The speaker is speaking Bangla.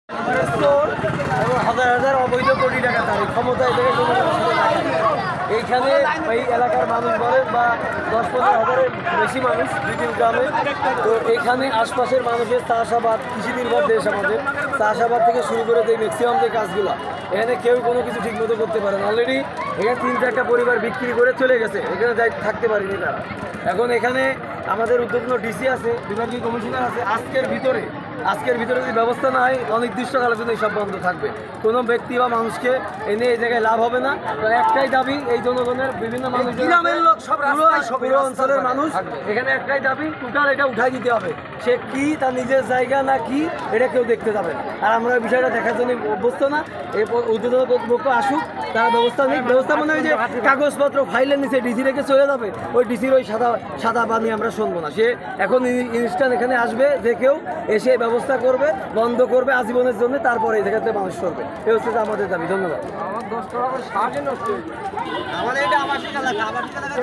এবং হাজার হাজার অবৈধ কোটি টাকা তার ক্ষমতায় থেকে এইখানে এই এলাকার মানুষ বলেন বা 10-15 হাজারের বেশি মানুষ বিভিন্ন গ্রামে। তো এইখানে আশপাশের মানুষের চাষাবাদ, কৃষি নির্ভর দেশ আমাদের, চাষাবাদ থেকে শুরু করে যে ম্যাক্সিমাম যে কাজগুলো এখানে কেউ কোনো কিছু ঠিকমতো করতে পারে না। অলরেডি এখানে 3-4টা পরিবার বিক্রি করে চলে গেছে, এখানে যাই থাকতে পারিনি তারা। এখন এখানে আমাদের উদ্যোগ্ন ডিসি আছে, বিভাগীয় কমিশনার আছে। আজকের ভিতরে যদি ব্যবস্থা না হয় অনির্দিষ্টকালের জন্য এইসব বন্ধ থাকবে। কোনো ব্যক্তি বা মানুষকে এনে এই জায়গায় লাভ হবে না। তো একটাই দাবি এই জনগণের, বিভিন্ন মানুষ, গ্রামের লোক, সব পুরো অঞ্চলের মানুষ, এখানে একটাই দাবি, টোটাল এটা উঠাই দিতে হবে। সে কি তার নিজের জায়গা না কি এটা কেউ দেখতে যাবে না। আর আমরা এই বিষয়টা দেখার জন্য অভ্যস্ত না। এই ঊর্ধ্বতন কর্তৃপক্ষ আসুক, তারা ব্যবস্থা নিক। ব্যবস্থা মানে ওই যে কাগজপত্র ফাইলের নিচে ডিসি রেখে চলে যাবে, ওই ডিসির ওই সাদা বানিয়ে আমরা শুনবো না। সে এখন ইনস্ট্যান্ট এখানে আসবে, যে কেউ এসে ব্যবস্থা করবে, বন্ধ করবে আজীবনের জন্য, তারপরে এই জায়গাতে মানুষ করবে। এই হচ্ছে আমাদের দাবি। ধন্যবাদ। আমাদের এটা আবাসিক এলাকা, আবাসিক এলাকা।